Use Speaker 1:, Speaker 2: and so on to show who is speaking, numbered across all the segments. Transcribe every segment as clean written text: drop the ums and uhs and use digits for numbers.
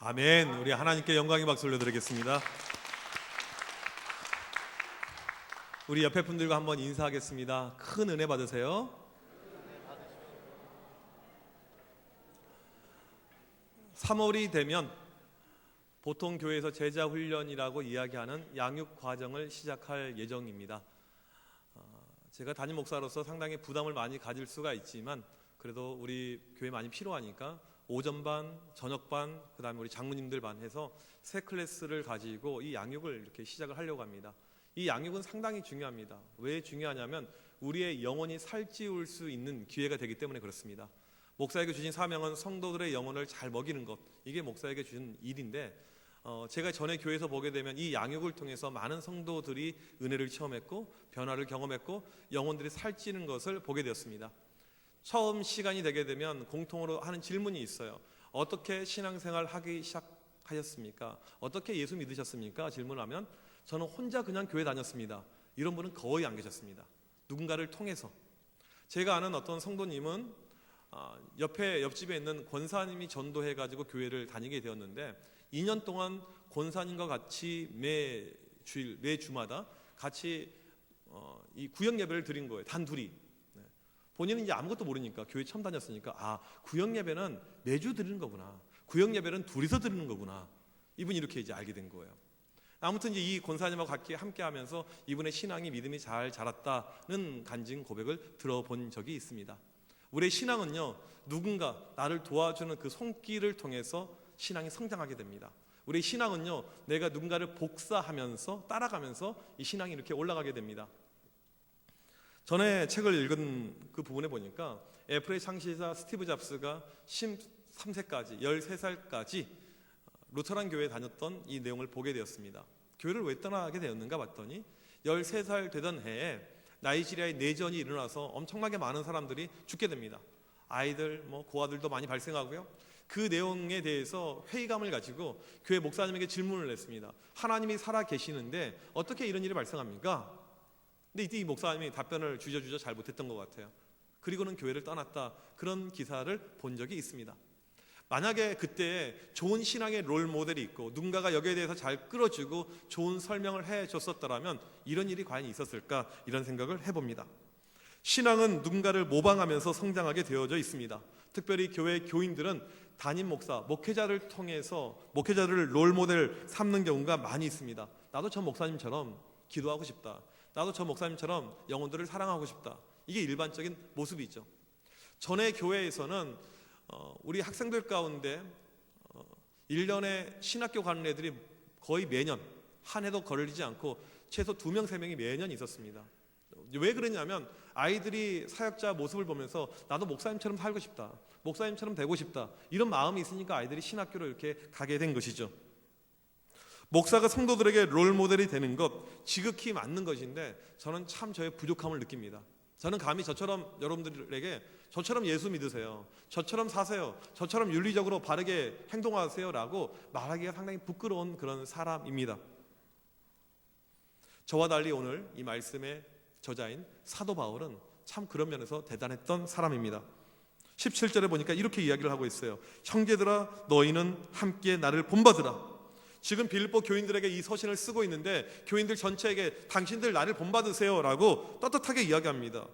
Speaker 1: 아멘. 우리 하나님께 영광의 박수 올려드리겠습니다. 우리 옆에 분들과 한번 인사하겠습니다. 큰 은혜 받으세요. (3월이) 되면 보통 교회에서 제자 훈련이라고 이야기하는 양육 과정을 시작할 예정입니다. 제가 담임 목사로서 상당히 부담을 많이 가질 수가 있지만 그래도 우리 교회 많이 필요하니까 오전반, 저녁반, 그 다음에 우리 장로님들 반 해서 세 클래스를 가지고 이 양육을 이렇게 시작을 하려고 합니다. 이 양육은 상당히 중요합니다. 왜 중요하냐면 우리의 영혼이 살찌울 수 있는 기회가 되기 때문에 그렇습니다. 목사에게 주신 사명은 성도들의 영혼을 잘 먹이는 것, 이게 목사에게 주신 일인데 제가 전에 교회에서 보게 되면 이 양육을 통해서 많은 성도들이 은혜를 체험했고 변화를 경험했고 영혼들이 살찌는 것을 보게 되었습니다. 처음 시간이 되게 되면 공통으로 하는 질문이 있어요. 어떻게 신앙생활 하기 시작하셨습니까? 어떻게 예수 믿으셨습니까? 질문하면 저는 혼자 그냥 교회 다녔습니다. 이런 분은 거의 안 계셨습니다. 누군가를 통해서. 제가 아는 어떤 성도님은 옆집에 있는 권사님이 전도해가지고 교회를 다니게 되었는데 2년 동안 권사님과 같이 매 주마다 같이 이 구역 예배를 드린 거예요. 단 둘이. 본인은 이제 아무것도 모르니까 교회 처음 다녔으니까 구역 예배는 매주 드리는 거구나. 구역 예배는 둘이서 드리는 거구나. 이분이 이렇게 이제 알게 된 거예요. 아무튼 이제 이 권사님하고 함께 하면서 이분의 신앙이 믿음이 잘 자랐다는 간증 고백을 들어본 적이 있습니다. 우리의 신앙은요, 누군가 나를 도와주는 그 손길을 통해서 신앙이 성장하게 됩니다. 우리의 신앙은요, 내가 누군가를 복사하면서 따라가면서 이 신앙이 이렇게 올라가게 됩니다. 전에 책을 읽은 그 부분에 보니까 애플의 창시자 스티브 잡스가 13세까지 13살까지 루터란 교회에 다녔던 이 내용을 보게 되었습니다. 교회를 왜 떠나게 되었는가 봤더니 13살 되던 해에 나이지리아의 내전이 일어나서 엄청나게 많은 사람들이 죽게 됩니다. 아이들, 고아들도 많이 발생하고요. 그 내용에 대해서 회의감을 가지고 교회 목사님에게 질문을 냈습니다. 하나님이 살아 계시는데 어떻게 이런 일이 발생합니까? 근데 이때 이 목사님이 답변을 주저주저 잘 못했던 것 같아요. 그리고는 교회를 떠났다. 그런 기사를 본 적이 있습니다. 만약에 그때 좋은 신앙의 롤 모델이 있고 누군가가 여기에 대해서 잘 끌어주고 좋은 설명을 해줬었더라면 이런 일이 과연 있었을까? 이런 생각을 해봅니다. 신앙은 누군가를 모방하면서 성장하게 되어져 있습니다. 특별히 교회 교인들은 담임 목사, 목회자를 통해서 목회자를 롤 모델 삼는 경우가 많이 있습니다. 나도 저 목사님처럼 기도하고 싶다. 나도 저 목사님처럼 영혼들을 사랑하고 싶다. 이게 일반적인 모습이죠. 전에 교회에서는 우리 학생들 가운데 1년에 신학교 가는 애들이 거의 매년 한 해도 거르지 않고 최소 2명, 3명이 매년 있었습니다. 왜 그러냐면 아이들이 사역자 모습을 보면서 나도 목사님처럼 살고 싶다. 목사님처럼 되고 싶다. 이런 마음이 있으니까 아이들이 신학교로 이렇게 가게 된 것이죠. 목사가 성도들에게 롤 모델이 되는 것 지극히 맞는 것인데 저는 참 저의 부족함을 느낍니다. 저는 감히 저처럼 여러분들에게 저처럼 예수 믿으세요, 저처럼 사세요, 저처럼 윤리적으로 바르게 행동하세요 라고 말하기가 상당히 부끄러운 그런 사람입니다. 저와 달리 오늘 이 말씀의 저자인 사도 바울은 참 그런 면에서 대단했던 사람입니다. 17절에 보니까 이렇게 이야기를 하고 있어요. 형제들아 너희는 함께 나를 본받으라. 지금 빌립보 교인들에게 이 서신을 쓰고 있는데 교인들 전체에게 당신들 나를 본받으세요 라고 떳떳하게 이야기합니다.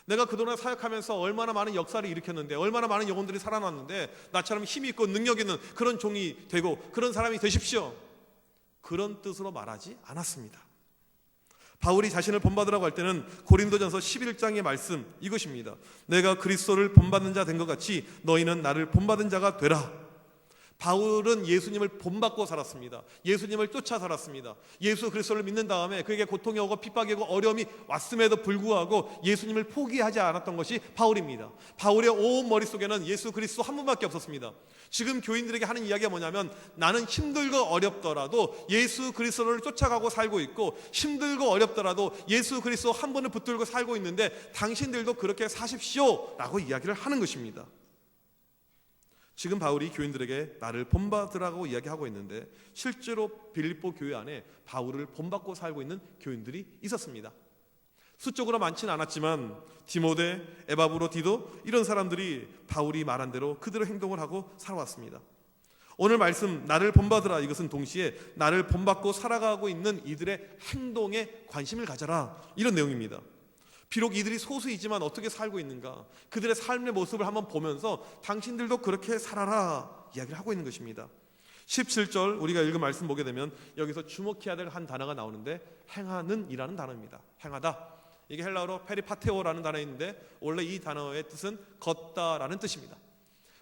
Speaker 1: 내가 그동안 사역하면서 얼마나 많은 역사를 일으켰는데 얼마나 많은 영혼들이 살아났는데 나처럼 힘이 있고 능력 있는 그런 종이 되고 그런 사람이 되십시오. 그런 뜻으로 말하지 않았습니다. 바울이 자신을 본받으라고 할 때는 고린도전서 11장의 말씀 이것입니다. 내가 그리스도를 본받는 자 된 것 같이 너희는 나를 본받은 자가 되라. 바울은 예수님을 본받고 살았습니다. 예수님을 쫓아 살았습니다. 예수 그리스도를 믿는 다음에 그에게 고통이 오고 핍박이 오고 어려움이 왔음에도 불구하고 예수님을 포기하지 않았던 것이 바울입니다. 바울의 온 머릿속에는 예수 그리스도 한 분밖에 없었습니다. 지금 교인들에게 하는 이야기가 뭐냐면 나는 힘들고 어렵더라도 예수 그리스도를 쫓아가고 살고 있고 힘들고 어렵더라도 예수 그리스도 한 분을 붙들고 살고 있는데 당신들도 그렇게 사십시오 라고 이야기를 하는 것입니다. 지금 바울이 교인들에게 나를 본받으라고 이야기하고 있는데 실제로 빌립보 교회 안에 바울을 본받고 살고 있는 교인들이 있었습니다. 수적으로 많지는 않았지만 디모데, 에바브로, 디도 이런 사람들이 바울이 말한 대로 그대로 행동을 하고 살아왔습니다. 오늘 말씀 나를 본받으라, 이것은 동시에 나를 본받고 살아가고 있는 이들의 행동에 관심을 가져라, 이런 내용입니다. 비록 이들이 소수이지만 어떻게 살고 있는가, 그들의 삶의 모습을 한번 보면서 당신들도 그렇게 살아라 이야기를 하고 있는 것입니다. 17절 우리가 읽은 말씀 보게 되면 여기서 주목해야 될 한 단어가 나오는데 행하는 이라는 단어입니다. 행하다, 이게 헬라어로 페리파테오라는 단어인데 원래 이 단어의 뜻은 걷다라는 뜻입니다.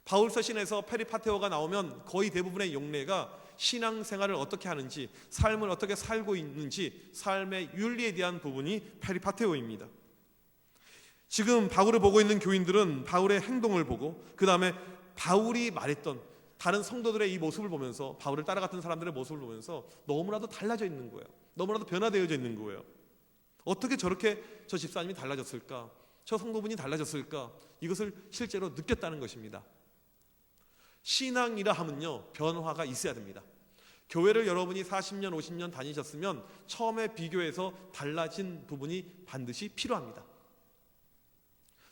Speaker 1: 바울 서신에서 페리파테오가 나오면 거의 대부분의 용례가 신앙생활을 어떻게 하는지, 삶을 어떻게 살고 있는지, 삶의 윤리에 대한 부분이 페리파테오입니다. 지금 바울을 보고 있는 교인들은 바울의 행동을 보고 그 다음에 바울이 말했던 다른 성도들의 이 모습을 보면서, 바울을 따라갔던 사람들의 모습을 보면서 너무나도 달라져 있는 거예요. 너무나도 변화되어져 있는 거예요. 어떻게 저렇게 저 집사님이 달라졌을까, 저 성도분이 달라졌을까, 이것을 실제로 느꼈다는 것입니다. 신앙이라 하면요, 변화가 있어야 됩니다. 교회를 여러분이 40년 50년 다니셨으면 처음에 비교해서 달라진 부분이 반드시 필요합니다.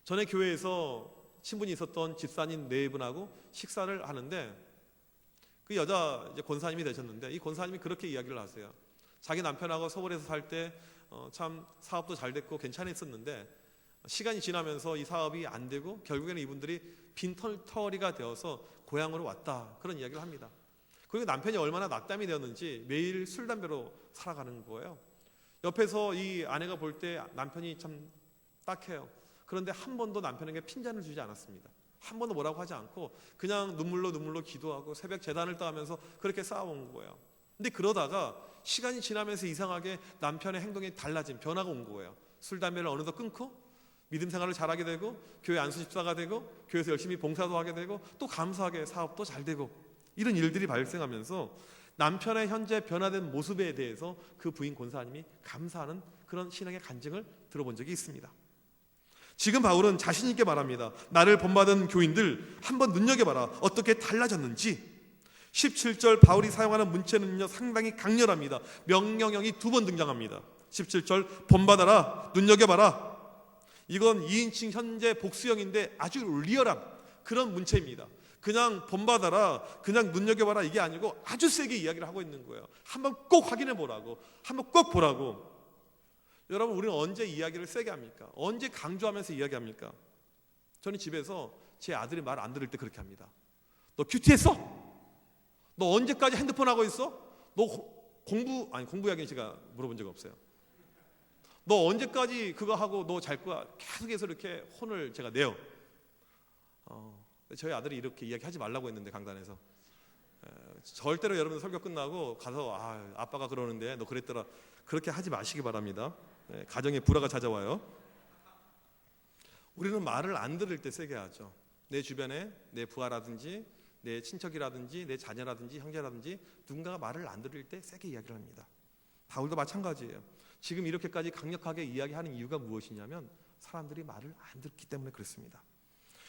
Speaker 1: 전에 교회에서 친분이 있었던 집사님 4분하고 식사를 하는데, 그 여자 이제 권사님이 되셨는데 이 권사님이 그렇게 이야기를 하세요. 자기 남편하고 서울에서 살 때 참 사업도 잘 됐고 괜찮았었는데 시간이 지나면서 이 사업이 안 되고 결국에는 이분들이 빈털터리가 되어서 고향으로 왔다, 그런 이야기를 합니다. 그리고 남편이 얼마나 낙담이 되었는지 매일 술 담배로 살아가는 거예요. 옆에서 이 아내가 볼 때 남편이 참 딱해요. 그런데 한 번도 남편에게 핀잔을 주지 않았습니다. 한 번도 뭐라고 하지 않고 그냥 눈물로 기도하고 새벽 제단을 따하면서 그렇게 싸워온 거예요. 근데 그러다가 시간이 지나면서 이상하게 남편의 행동이 달라진, 변화가 온 거예요. 술 담배를 어느덧 끊고 믿음 생활을 잘하게 되고 교회 안수집사가 되고 교회에서 열심히 봉사도 하게 되고 또 감사하게 사업도 잘 되고, 이런 일들이 발생하면서 남편의 현재 변화된 모습에 대해서 그 부인 권사님이 감사하는 그런 신앙의 간증을 들어본 적이 있습니다. 지금 바울은 자신 있게 말합니다. 나를 본받은 교인들 한번 눈여겨봐라, 어떻게 달라졌는지. 17절 바울이 사용하는 문체는요 상당히 강렬합니다. 명령형이 2번 등장합니다. 17절 본받아라, 눈여겨봐라. 이건 2인칭 현재 복수형인데 아주 리얼한 그런 문체입니다. 그냥 본받아라, 그냥 눈여겨봐라 이게 아니고 아주 세게 이야기를 하고 있는 거예요. 한번 꼭 확인해 보라고, 한번 꼭 보라고. 여러분, 우리는 언제 이야기를 세게 합니까? 언제 강조하면서 이야기합니까? 저는 집에서 제 아들이 말 안 들을 때 그렇게 합니다. 너 큐티했어? 너 언제까지 핸드폰 하고 있어? 너 공부 이야기는 제가 물어본 적 없어요. 너 언제까지 그거 하고 너 잘 거야? 계속해서 이렇게 혼을 제가 내요. 저희 아들이 이렇게 이야기하지 말라고 했는데 강단에서 절대로 여러분 설교 끝나고 가서 아빠가 그러는데 너 그랬더라, 그렇게 하지 마시기 바랍니다. 가정에 불화가 찾아와요. 우리는 말을 안 들을 때 세게 하죠. 내 주변에 내 부하라든지 내 친척이라든지 내 자녀라든지 형제라든지 누군가가 말을 안 들을 때 세게 이야기를 합니다. 바울도 마찬가지예요. 지금 이렇게까지 강력하게 이야기하는 이유가 무엇이냐면 사람들이 말을 안 듣기 때문에 그렇습니다.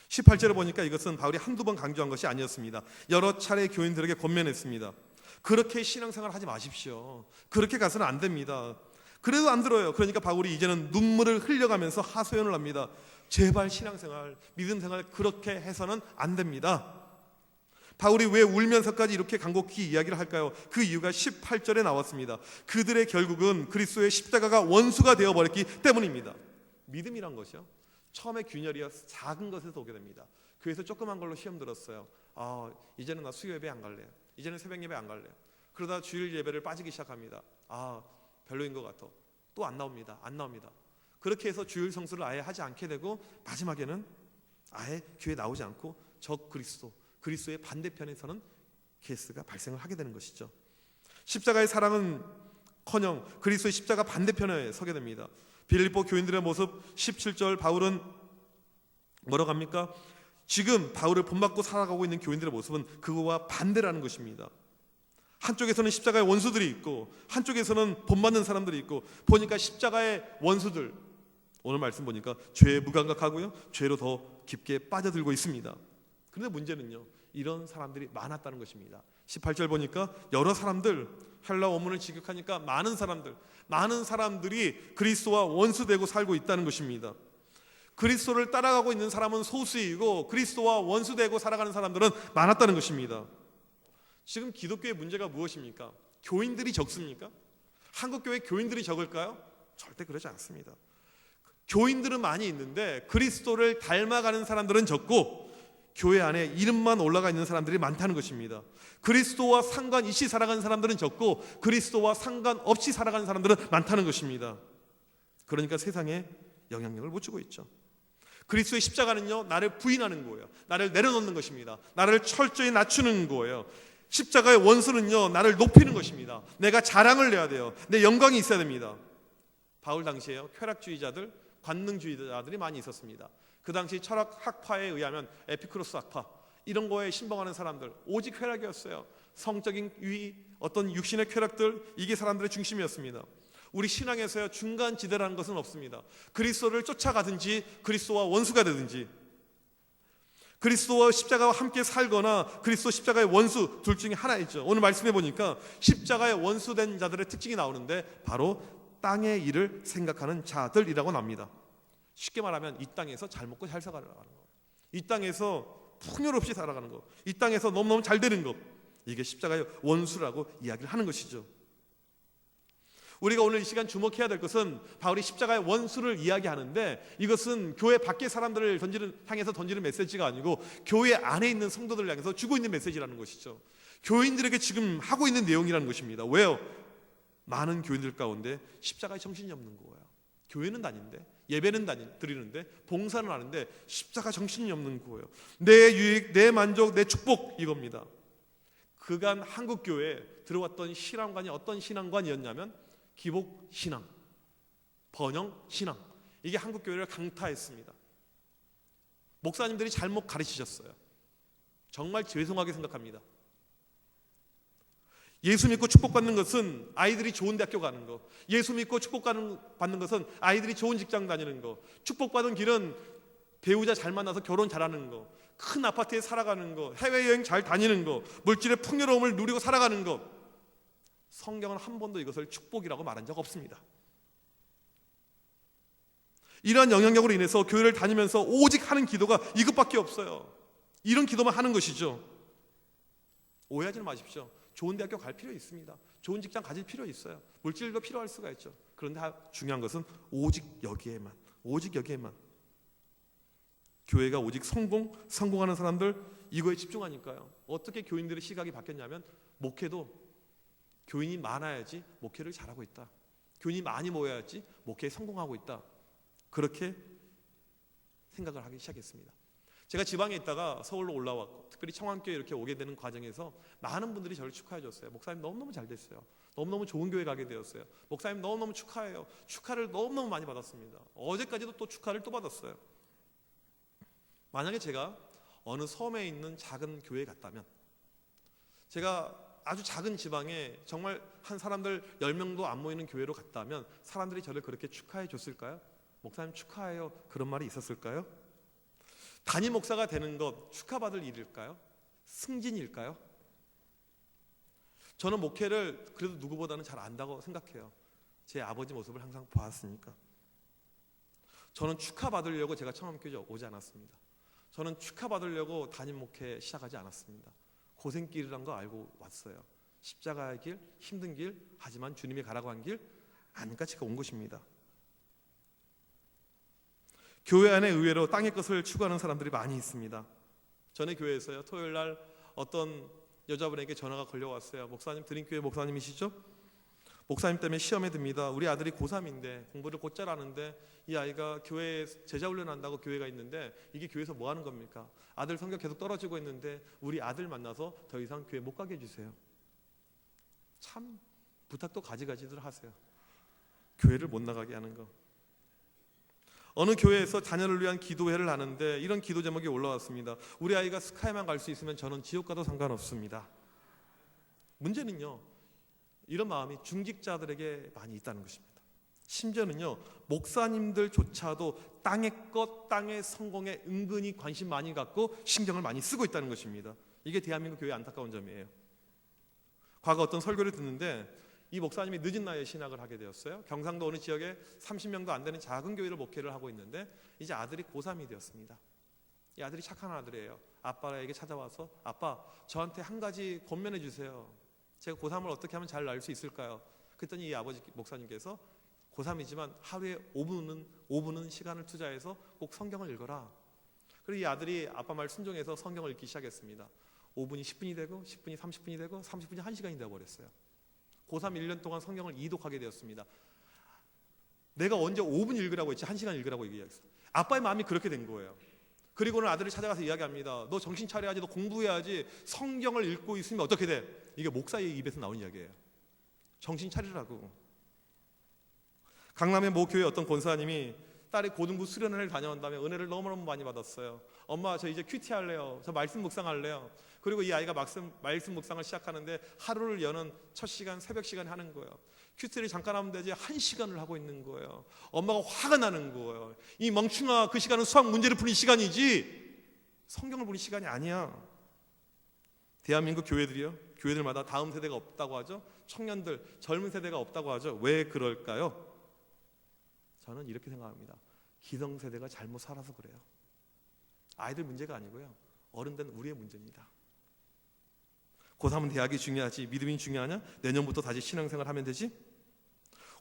Speaker 1: 18절에 보니까 이것은 바울이 한두 번 강조한 것이 아니었습니다. 여러 차례 교인들에게 권면했습니다. 그렇게 신앙생활 하지 마십시오. 그렇게 가서는 안 됩니다. 그래도 안 들어요. 그러니까 바울이 이제는 눈물을 흘려가면서 하소연을 합니다. 제발 신앙생활, 믿음생활 그렇게 해서는 안 됩니다. 바울이 왜 울면서까지 이렇게 간곡히 이야기를 할까요? 그 이유가 18절에 나왔습니다. 그들의 결국은 그리스도의 십자가가 원수가 되어버렸기 때문입니다. 믿음이란 것이요, 처음에 균열이요 작은 것에서 오게 됩니다. 교회에서 조그만 걸로 시험 들었어요. 이제는 나 수요 예배 안 갈래요. 이제는 새벽 예배 안 갈래요. 그러다 주일 예배를 빠지기 시작합니다. 별로인 것 같아. 또 안 나옵니다. 그렇게 해서 주일 성수를 아예 하지 않게 되고 마지막에는 아예 교회 나오지 않고 적 그리스도의 반대편에서는 케이스가 발생을 하게 되는 것이죠. 십자가의 사랑은커녕 그리스도의 십자가 반대편에 서게 됩니다. 빌립보 교인들의 모습 17절 바울은 뭐라고 합니까? 지금 바울을 본받고 살아가고 있는 교인들의 모습은 그거와 반대라는 것입니다. 한쪽에서는 십자가의 원수들이 있고 한쪽에서는 본받는 사람들이 있고, 보니까 십자가의 원수들, 오늘 말씀 보니까 죄에 무감각하고요, 죄로 더 깊게 빠져들고 있습니다. 그런데 문제는요, 이런 사람들이 많았다는 것입니다. 18절 보니까 여러 사람들, 헬라 원문을 직역하니까 많은 사람들이 그리스도와 원수되고 살고 있다는 것입니다. 그리스도를 따라가고 있는 사람은 소수이고 그리스도와 원수되고 살아가는 사람들은 많았다는 것입니다. 지금 기독교의 문제가 무엇입니까? 교인들이 적습니까? 한국교회 교인들이 적을까요? 절대 그러지 않습니다. 교인들은 많이 있는데 그리스도를 닮아가는 사람들은 적고 교회 안에 이름만 올라가 있는 사람들이 많다는 것입니다. 그리스도와 상관있이 살아가는 사람들은 적고 그리스도와 상관없이 살아가는 사람들은 많다는 것입니다. 그러니까 세상에 영향력을 못 주고 있죠. 그리스도의 십자가는요, 나를 부인하는 거예요. 나를 내려놓는 것입니다. 나를 철저히 낮추는 거예요. 십자가의 원수는요, 나를 높이는 것입니다. 내가 자랑을 내야 돼요. 내 영광이 있어야 됩니다. 바울 당시에요, 쾌락주의자들, 관능주의자들이 많이 있었습니다. 그 당시 철학 학파에 의하면 에피쿠로스 학파, 이런 거에 신봉하는 사람들, 오직 쾌락이었어요. 성적인 유의, 어떤 육신의 쾌락들, 이게 사람들의 중심이었습니다. 우리 신앙에서요, 중간 지대라는 것은 없습니다. 그리스도를 쫓아가든지 그리스도와 원수가 되든지, 그리스도와 십자가와 함께 살거나 그리스도 십자가의 원수, 둘 중에 하나이죠. 오늘 말씀해 보니까 십자가의 원수된 자들의 특징이 나오는데 바로 땅의 일을 생각하는 자들이라고 납니다. 쉽게 말하면 이 땅에서 잘 먹고 잘 살아가는 거, 이 땅에서 풍요롭이 살아가는 거, 이 땅에서 너무너무 잘 되는 것, 이게 십자가의 원수라고 이야기를 하는 것이죠. 우리가 오늘 이 시간 주목해야 될 것은 바울이 십자가의 원수를 이야기하는데, 이것은 교회 밖의 사람들을 향해서 던지는 메시지가 아니고 교회 안에 있는 성도들을 향해서 주고 있는 메시지라는 것이죠. 교인들에게 지금 하고 있는 내용이라는 것입니다. 왜요? 많은 교인들 가운데 십자가에 정신이 없는 거예요. 교회는 다니는데, 예배는 드리는데, 봉사는 하는데 십자가 정신이 없는 거예요. 내 유익, 내 만족, 내 축복, 이겁니다. 그간 한국 교회에 들어왔던 신앙관이 어떤 신앙관이었냐면 기복 신앙, 번영 신앙, 이게 한국 교회를 강타했습니다. 목사님들이 잘못 가르치셨어요. 정말 죄송하게 생각합니다. 예수 믿고 축복받는 것은 아이들이 좋은 대학교 가는 거, 예수 믿고 축복받는 것은 아이들이 좋은 직장 다니는 거, 축복받은 길은 배우자 잘 만나서 결혼 잘하는 거, 큰 아파트에 살아가는 거, 해외여행 잘 다니는 거, 물질의 풍요로움을 누리고 살아가는 거. 성경은 한 번도 이것을 축복이라고 말한 적 없습니다. 이러한 영향력으로 인해서 교회를 다니면서 오직 하는 기도가 이것밖에 없어요. 이런 기도만 하는 것이죠. 오해하지 마십시오. 좋은 대학교 갈 필요 있습니다. 좋은 직장 가질 필요 있어요. 물질도 필요할 수가 있죠. 그런데 중요한 것은 오직 여기에만, 오직 여기에만. 교회가 오직 성공하는 사람들, 이거에 집중하니까요. 어떻게 교인들의 시각이 바뀌었냐면, 목회도 교인이 많아야지 목회를 잘하고 있다, 교인이 많이 모여야지 목회에 성공하고 있다, 그렇게 생각을 하기 시작했습니다. 제가 지방에 있다가 서울로 올라왔고 특별히 청안교회 이렇게 오게 되는 과정에서 많은 분들이 저를 축하해 줬어요. 목사님 너무너무 잘 됐어요. 너무너무 좋은 교회 가게 되었어요. 목사님 너무너무 축하해요. 축하를 너무너무 많이 받았습니다. 어제까지도 또 축하를 또 받았어요. 만약에 제가 어느 섬에 있는 작은 교회에 갔다면, 제가 아주 작은 지방에 정말 한 사람들 10명도 안 모이는 교회로 갔다면 사람들이 저를 그렇게 축하해 줬을까요? 목사님 축하해요, 그런 말이 있었을까요? 담임 목사가 되는 것 축하받을 일일까요? 승진일까요? 저는 목회를 그래도 누구보다는 잘 안다고 생각해요. 제 아버지 모습을 항상 보았으니까. 저는 축하받으려고 제가 청암교회 오지 않았습니다. 저는 축하받으려고 담임 목회 시작하지 않았습니다. 고생길이란 거 알고 왔어요. 십자가의 길, 힘든 길, 하지만 주님이 가라고 한 길 아니까 제가 온 것입니다. 교회 안에 의외로 땅의 것을 추구하는 사람들이 많이 있습니다. 전에 교회에서요, 토요일 날 어떤 여자분에게 전화가 걸려왔어요. 목사님, 드림교회 목사님이시죠? 목사님 때문에 시험에 듭니다. 우리 아들이 고3인데 공부를 곧잘 하는데 이 아이가 교회에 제자훈련한다고 교회가 있는데 이게 교회에서 뭐 하는 겁니까? 아들 성격 계속 떨어지고 있는데 우리 아들 만나서 더 이상 교회 못 가게 해주세요. 참 부탁도 가지가지들 하세요. 교회를 못 나가게 하는 거. 어느 교회에서 자녀를 위한 기도회를 하는데 이런 기도 제목이 올라왔습니다. 우리 아이가 스카이만 갈 수 있으면 저는 지옥 가도 상관없습니다. 문제는요, 이런 마음이 중직자들에게 많이 있다는 것입니다. 심지어는요, 목사님들조차도 땅의 것, 땅의 성공에 은근히 관심 많이 갖고 신경을 많이 쓰고 있다는 것입니다. 이게 대한민국 교회의 안타까운 점이에요. 과거 어떤 설교를 듣는데 이 목사님이 늦은 나이에 신학을 하게 되었어요. 경상도 어느 지역에 30명도 안 되는 작은 교회를 목회를 하고 있는데 이제 아들이 고3이 되었습니다. 이 아들이 착한 아들이에요. 아빠에게 찾아와서 아빠 저한테 한 가지 권면해 주세요. 제가 고3을 어떻게 하면 잘 날 수 있을까요? 그랬더니 이 아버지 목사님께서 고3이지만 하루에 5분은 시간을 투자해서 꼭 성경을 읽어라. 그리고 이 아들이 아빠 말 순종해서 성경을 읽기 시작했습니다. 5분이 10분이 되고 10분이 30분이 되고 30분이 1시간이 되어버렸어요. 고3 1년 동안 성경을 이독하게 되었습니다. 내가 언제 5분 읽으라고 했지 1시간 읽으라고 얘기했어요. 아빠의 마음이 그렇게 된 거예요. 그리고는 아들을 찾아가서 이야기합니다. 너 정신 차려야지, 너 공부해야지, 성경을 읽고 있으면 어떻게 돼? 이게 목사의 입에서 나온 이야기예요. 정신 차리라고. 강남의 모 교회 어떤 권사님이 딸이 고등부 수련회를 다녀온 다음에 은혜를 너무너무 많이 받았어요. 엄마 저 이제 큐티 할래요. 저 말씀 묵상할래요. 그리고 이 아이가 말씀 묵상을 시작하는데 하루를 여는 첫 시간 새벽 시간에 하는 거예요. 큐티를 잠깐 하면 되지 1시간을 하고 있는 거예요. 엄마가 화가 나는 거예요. 이 멍충아, 그 시간은 수학 문제를 푸는 시간이지 성경을 보는 시간이 아니야. 대한민국 교회들마다 다음 세대가 없다고 하죠. 청년들, 젊은 세대가 없다고 하죠. 왜 그럴까요? 저는 이렇게 생각합니다. 기성세대가 잘못 살아서 그래요. 아이들 문제가 아니고요. 어른 된 우리의 문제입니다. 고3은 대학이 중요하지 믿음이 중요하냐? 내년부터 다시 신앙생활 하면 되지?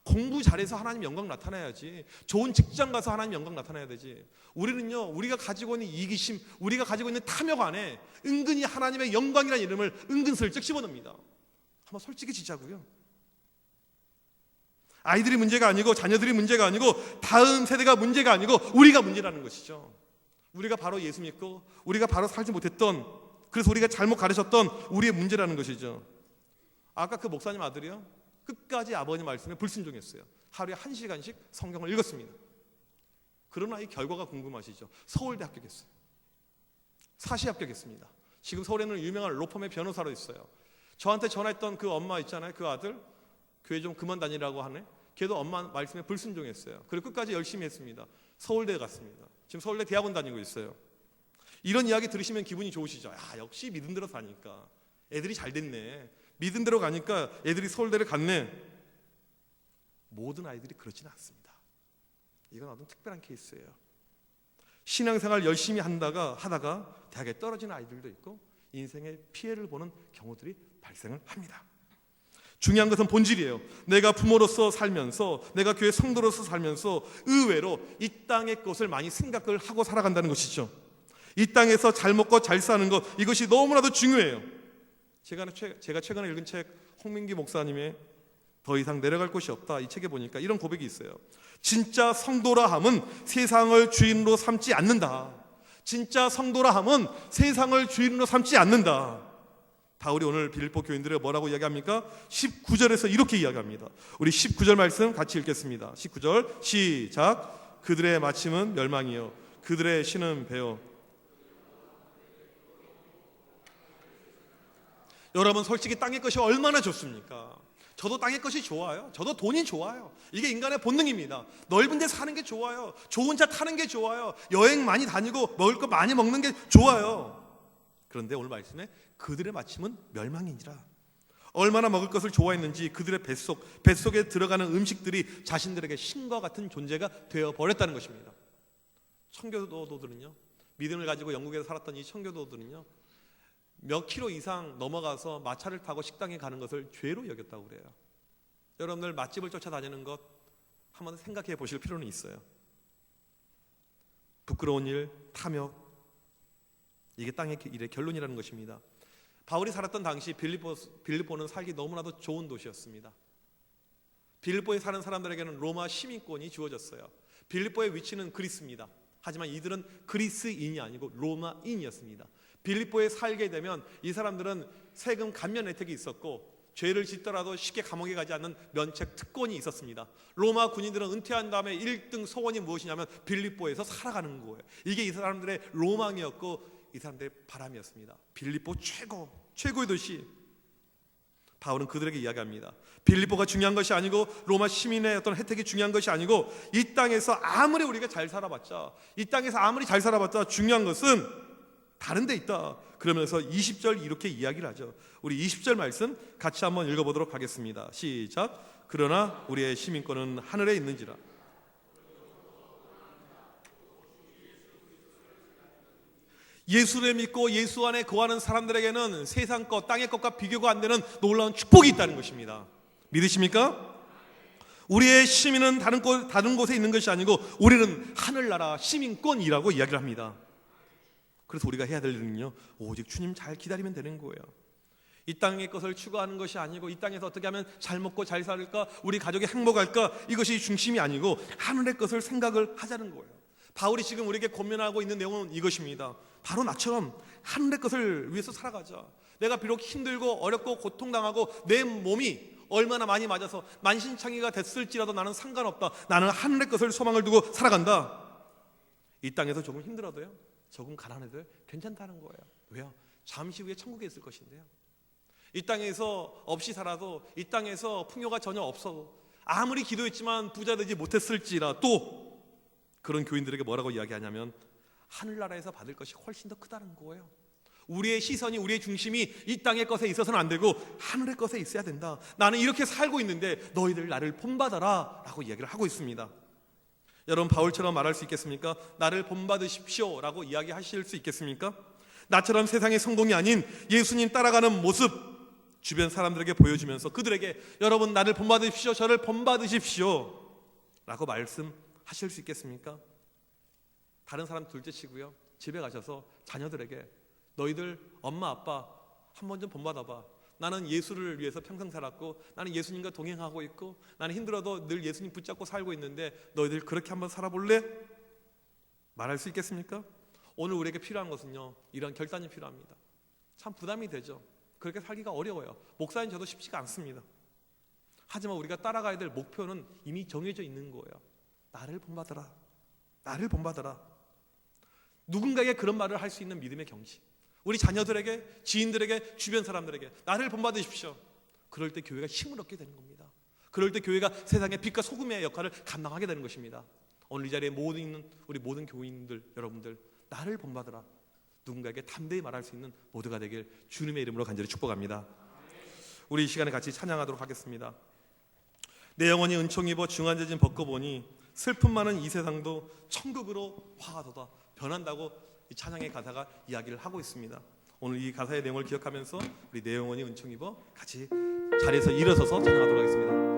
Speaker 1: 공부 잘해서 하나님 영광 나타나야지. 좋은 직장 가서 하나님 영광 나타나야 되지. 우리는요, 우리가 가지고 있는 이기심, 우리가 가지고 있는 탐욕 안에 은근히 하나님의 영광이라는 이름을 은근슬쩍 집어넣습니다. 한번 솔직해지자고요. 아이들이 문제가 아니고 자녀들이 문제가 아니고 다음 세대가 문제가 아니고 우리가 문제라는 것이죠. 우리가 바로 예수 믿고 우리가 바로 살지 못했던, 그래서 우리가 잘못 가르쳤던 우리의 문제라는 것이죠. 아까 그 목사님 아들이요, 끝까지 아버님 말씀에 불순종했어요. 하루에 1시간씩 성경을 읽었습니다. 그러나 이 결과가 궁금하시죠? 서울대 합격했어요. 사시 합격했습니다. 지금 서울에는 유명한 로펌의 변호사로 있어요. 저한테 전화했던 그 엄마 있잖아요. 그 아들 교회 좀 그만 다니라고 하네. 걔도 엄마 말씀에 불순종했어요. 그리고 끝까지 열심히 했습니다. 서울대에 갔습니다. 지금 서울대 대학원 다니고 있어요. 이런 이야기 들으시면 기분이 좋으시죠? 역시 믿음 대로 사니까 애들이 잘 됐네. 믿음 대로 가니까 애들이 서울대를 갔네. 모든 아이들이 그렇지는 않습니다. 이건 어떤 특별한 케이스예요. 신앙생활 열심히 하다가 대학에 떨어지는 아이들도 있고 인생의 피해를 보는 경우들이 발생을 합니다. 중요한 것은 본질이에요. 내가 부모로서 살면서, 내가 교회 성도로서 살면서 의외로 이 땅의 것을 많이 생각을 하고 살아간다는 것이죠. 이 땅에서 잘 먹고 잘 사는 것, 이것이 너무나도 중요해요. 제가 최근에 읽은 책, 홍민기 목사님의 더 이상 내려갈 곳이 없다, 이 책에 보니까 이런 고백이 있어요. 진짜 성도라 함은 세상을 주인으로 삼지 않는다. 진짜 성도라 함은 세상을 주인으로 삼지 않는다. 바울이 오늘 빌립보 교인들에게 뭐라고 이야기합니까? 19절에서 이렇게 이야기합니다. 우리 19절 말씀 같이 읽겠습니다. 19절 시작. 그들의 마침은 멸망이요 그들의 신은 배요. 여러분, 솔직히 땅의 것이 얼마나 좋습니까? 저도 땅의 것이 좋아요. 저도 돈이 좋아요. 이게 인간의 본능입니다. 넓은 데 사는 게 좋아요. 좋은 차 타는 게 좋아요. 여행 많이 다니고 먹을 거 많이 먹는 게 좋아요. 그런데 오늘 말씀에 그들의 마침은 멸망이니라. 얼마나 먹을 것을 좋아했는지 그들의 뱃속에 들어가는 음식들이 자신들에게 신과 같은 존재가 되어버렸다는 것입니다. 청교도들은요, 믿음을 가지고 영국에서 살았던 이 청교도들은요, 몇 킬로 이상 넘어가서 마차를 타고 식당에 가는 것을 죄로 여겼다고 그래요. 여러분들 맛집을 쫓아다니는 것 한번 생각해 보실 필요는 있어요. 부끄러운 일, 탐욕, 이게 땅의 일의 결론이라는 것입니다. 바울이 살았던 당시 빌립보는 살기 너무나도 좋은 도시였습니다. 빌립보에 사는 사람들에게는 로마 시민권이 주어졌어요. 빌립보의 위치는 그리스입니다. 하지만 이들은 그리스인이 아니고 로마인이었습니다. 빌립보에 살게 되면 이 사람들은 세금 감면 혜택이 있었고 죄를 짓더라도 쉽게 감옥에 가지 않는 면책 특권이 있었습니다. 로마 군인들은 은퇴한 다음에 1등 소원이 무엇이냐면 빌립보에서 살아가는 거예요. 이게 이 사람들의 로망이었고 이 사람들의 바람이었습니다. 빌립보 최고의 도시. 바울은 그들에게 이야기합니다. 빌립보가 중요한 것이 아니고 로마 시민의 어떤 혜택이 중요한 것이 아니고 이 땅에서 아무리 우리가 잘 살아봤자, 이 땅에서 아무리 잘 살아봤자 중요한 것은 다른 데 있다. 그러면서 20절 이렇게 이야기를 하죠. 우리 20절 말씀 같이 한번 읽어보도록 하겠습니다. 시작. 그러나 우리의 시민권은 하늘에 있는지라. 예수를 믿고 예수 안에 거하는 사람들에게는 세상 것, 땅의 것과 비교가 안 되는 놀라운 축복이 있다는 것입니다. 믿으십니까? 우리의 시민은 다른 곳에 있는 것이 아니고 우리는 하늘나라 시민권이라고 이야기를 합니다. 그래서 우리가 해야 될 일은요, 오직 주님 잘 기다리면 되는 거예요. 이 땅의 것을 추구하는 것이 아니고 이 땅에서 어떻게 하면 잘 먹고 잘 살까, 우리 가족이 행복할까, 이것이 중심이 아니고 하늘의 것을 생각을 하자는 거예요. 바울이 지금 우리에게 권면하고 있는 내용은 이것입니다. 바로 나처럼 하늘의 것을 위해서 살아가자. 내가 비록 힘들고 어렵고 고통당하고 내 몸이 얼마나 많이 맞아서 만신창이가 됐을지라도 나는 상관없다. 나는 하늘의 것을 소망을 두고 살아간다. 이 땅에서 조금 힘들어도요, 조금 가난해도 괜찮다는 거예요. 왜요? 잠시 후에 천국에 있을 것인데요. 이 땅에서 없이 살아도, 이 땅에서 풍요가 전혀 없어, 아무리 기도했지만 부자 되지 못했을지라도 그런 교인들에게 뭐라고 이야기하냐면 하늘나라에서 받을 것이 훨씬 더 크다는 거예요. 우리의 시선이, 우리의 중심이 이 땅의 것에 있어서는 안 되고 하늘의 것에 있어야 된다. 나는 이렇게 살고 있는데 너희들 나를 본받아라 라고 이야기를 하고 있습니다. 여러분, 바울처럼 말할 수 있겠습니까? 나를 본받으십시오 라고 이야기하실 수 있겠습니까? 나처럼 세상의 성공이 아닌 예수님 따라가는 모습 주변 사람들에게 보여주면서 그들에게 여러분 나를 본받으십시오, 저를 본받으십시오 라고 말씀하실 수 있겠습니까? 다른 사람 둘째치고요, 집에 가셔서 자녀들에게 너희들 엄마 아빠 한 번 좀 본받아봐. 나는 예수를 위해서 평생 살았고 나는 예수님과 동행하고 있고 나는 힘들어도 늘 예수님 붙잡고 살고 있는데 너희들 그렇게 한번 살아볼래? 말할 수 있겠습니까? 오늘 우리에게 필요한 것은요, 이런 결단이 필요합니다. 참 부담이 되죠. 그렇게 살기가 어려워요. 목사님 저도 쉽지가 않습니다. 하지만 우리가 따라가야 될 목표는 이미 정해져 있는 거예요. 나를 본받아라, 나를 본받아라. 누군가에게 그런 말을 할 수 있는 믿음의 경지, 우리 자녀들에게, 지인들에게, 주변 사람들에게 나를 본받으십시오. 그럴 때 교회가 힘을 얻게 되는 겁니다. 그럴 때 교회가 세상의 빛과 소금의 역할을 감당하게 되는 것입니다. 오늘 이 자리에 모든 있는 우리 모든 교인들 여러분들, 나를 본받으라. 누군가에게 담대히 말할 수 있는 모두가 되길 주님의 이름으로 간절히 축복합니다. 우리 이 시간에 같이 찬양하도록 하겠습니다. 내 영혼이 은총 입어 중한재진 벗고 보니 슬픔 많은 이 세상도 천국으로 화가 돋아 변한다고 이 찬양의 가사가 이야기를 하고 있습니다. 오늘 이 가사의 내용을 기억하면서 우리 내 영혼이 은총 입어 같이 자리에서 일어서서 찬양하도록 하겠습니다.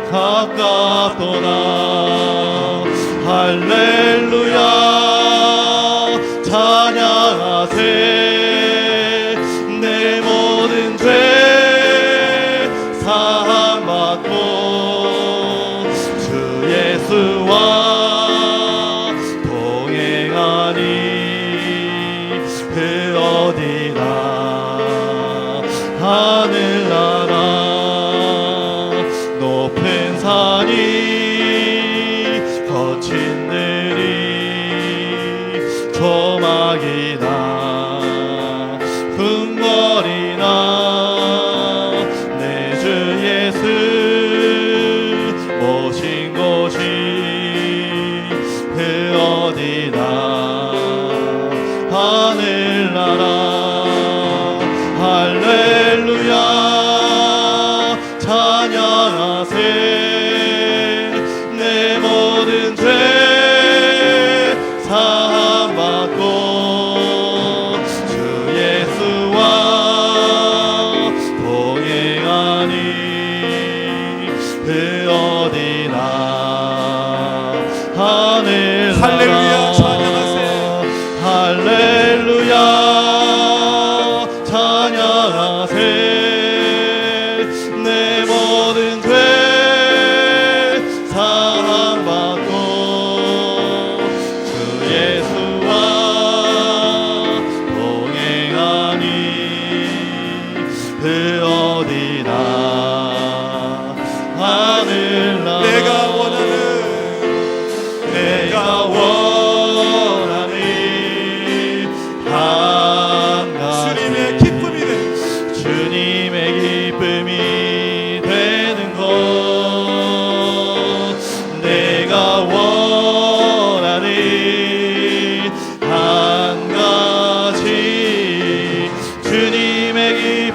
Speaker 2: 가깝도다. 할렐루야 찬양하세. 내 모든 죄 사함받고 주 예수와 동행하니 그 어디나 하늘나라 높은 산이 거친 들이 조막이나 흥거리나 내 주 예수 모신 곳이 그 어디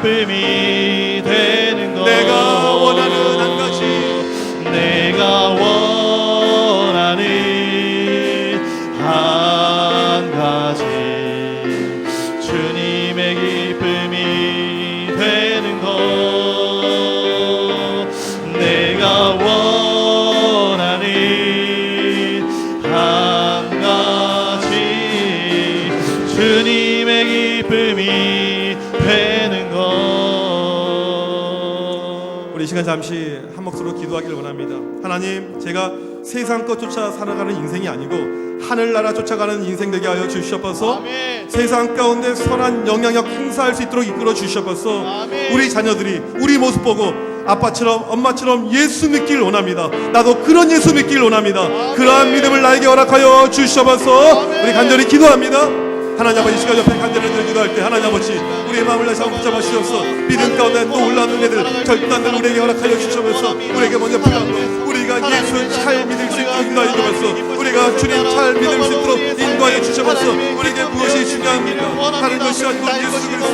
Speaker 2: 기쁨이 되는 것
Speaker 1: 내가 원하는 한 가지
Speaker 2: 내가 원하는 한 가지 주님의 기쁨이 되는 것 내가 원하는 한 가지 주님의 기쁨이 되는 것
Speaker 1: 우리 이 시간 잠시 한 목소리로 기도하기를 원합니다. 하나님, 제가 세상 것 쫓아 살아가는 인생이 아니고 하늘나라 쫓아가는 인생 되게 하여 주시옵소서.
Speaker 2: 아멘.
Speaker 1: 세상 가운데 선한 영향력 행사할 수 있도록 이끌어 주시옵소서.
Speaker 2: 아멘.
Speaker 1: 우리 자녀들이 우리 모습 보고 아빠처럼 엄마처럼 예수 믿길 원합니다. 나도 그런 예수 믿길 원합니다.
Speaker 2: 아멘.
Speaker 1: 그러한 믿음을 나에게 허락하여 주시옵소서.
Speaker 2: 아멘.
Speaker 1: 우리 간절히 기도합니다. 하나님 아버지, 이 시간 옆에 간절히 기도할 때 하나님 아버지 우리의 마음을 다시 한번 붙잡아 주셔서 믿음 가운데 또 올라오는 애들 결단을 우리에게 허락하여 주셔서 우리에게 먼저 필요한 것 우리가 예수 잘 믿을 수 있도록 인도하여 주셔서 우리가 주님 잘 믿을 수 있도록 인도하여 주셔서 우리에게 무엇이 중요합니까? 다른 것이 아니고 예수 그리스도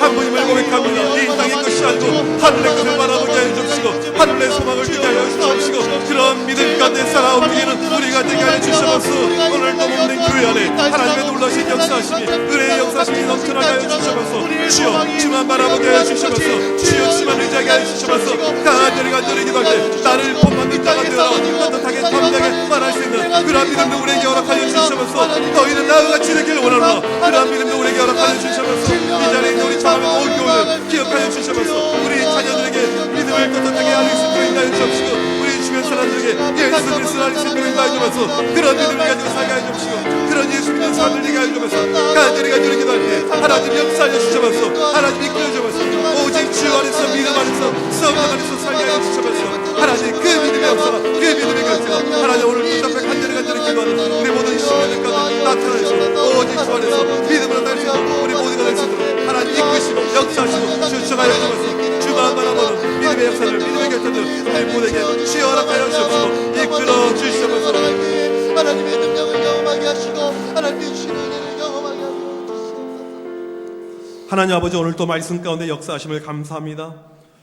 Speaker 1: 한 분임을 고백합니다. 이 땅의 것이 아니고 하늘의 것을 바라보게 하여 주시고 하늘의 소망을 믿게 하여 주시고 그런 믿음 가운데 살아 움직이는 우리가 되게 하여 주셔서 오늘도 먹는 교회 안에 하나님의 놀라신 역사하심이 은혜의 역사하심이 넘쳐나게 하여 주셔서 주여 주만 바라보게 하여 주셔서 주여 주만 의지하게 하여 주셔서 간절히 기도할 때 나를 본받는 자가 되어라 떳떳하게 담대하게 말할 수 있는 그런 믿음도 우리에게 허락하여 주셔서 너희는 나와 같이 되기를 원하노라. 그런 믿음도 우리에게 허락하여 주셔서 이 자리에 있는 우리 참여의 온 교회를 기억하여 주셔서 우리 자녀들에게 믿음을 떳떳하게 알릴 수 있도록 인도하여 주옵시고 우리 주변 사람들에게 예수 그리스도를 알릴 수 있도록 인도하여 주옵소서. 그런 믿음을 가지고 살게 하여 주옵시고 그런 예수 믿는 삶을 되게 하여 주옵소서. 간절히 기도할 때 하나님 역사하여 주셔서 하나님 이끌어 주옵소서. 오직 주 안에서 믿음 안에서 성령 안에서 살게 하여 주셔서 하나님 그 믿음의 역사가 그 믿음의 결제가 하나님 오늘 또 앞에 간절히 기도하는 우리 모든 시민들 가운데 나타나시고 오직 주 안에서 믿음으로 날 수 있도록 우리 모두가 될 수 있도록 하나님 이끄시고 역사하시고 주셔가여 주옵소서. 주만 바라보는 믿음의 역사들 믿음의 결제들 우리 모두에게 주여 허락하여 주옵소서. 이끌어 주시옵소서.
Speaker 3: 하나님의 능력을 경험하게 하시고 하나님의 주시는 은혜를 경험하게 하시옵소서.
Speaker 1: 하나님 아버지, 오늘 또 말씀 가운데 역사하심을 감사합니다.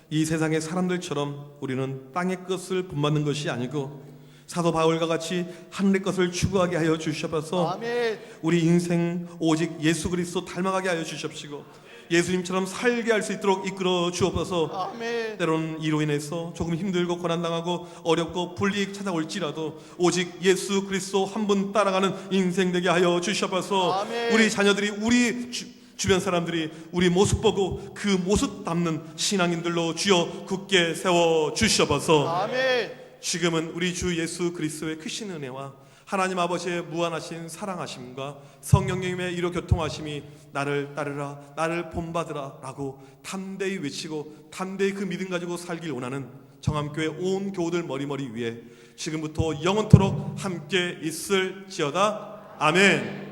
Speaker 1: 이 세상의 사람들처럼 우리는 땅의 것을 본받는 것이 아니고 사도 바울과 같이 하늘의 것을 추구하게 하여 주시옵소서.
Speaker 3: 아멘.
Speaker 1: 우리 인생 오직 예수 그리스도 닮아가게 하여 주시옵시고 예수님처럼 살게 할 수 있도록 이끌어 주옵소서.
Speaker 3: 아멘.
Speaker 1: 때로는 이로 인해서 조금 힘들고 고난당하고 어렵고 불이익 찾아올지라도 오직 예수 그리스도 한 분 따라가는 인생 되게 하여 주시옵소서.
Speaker 3: 아멘.
Speaker 1: 우리 자녀들이 우리 주변 사람들이 우리 모습 보고 그 모습 담는 신앙인들로 주여 굳게 세워 주시옵소서.
Speaker 3: 아멘.
Speaker 1: 지금은 우리 주 예수 그리스도의 크신 은혜와 하나님 아버지의 무한하신 사랑하심과 성령님의 이로 교통하심이 나를 따르라 나를 본받으라 라고 담대히 외치고 담대히 그 믿음 가지고 살길 원하는 정함교회 온 교우들 머리머리 위에 지금부터 영원토록 함께 있을지어다. 아멘.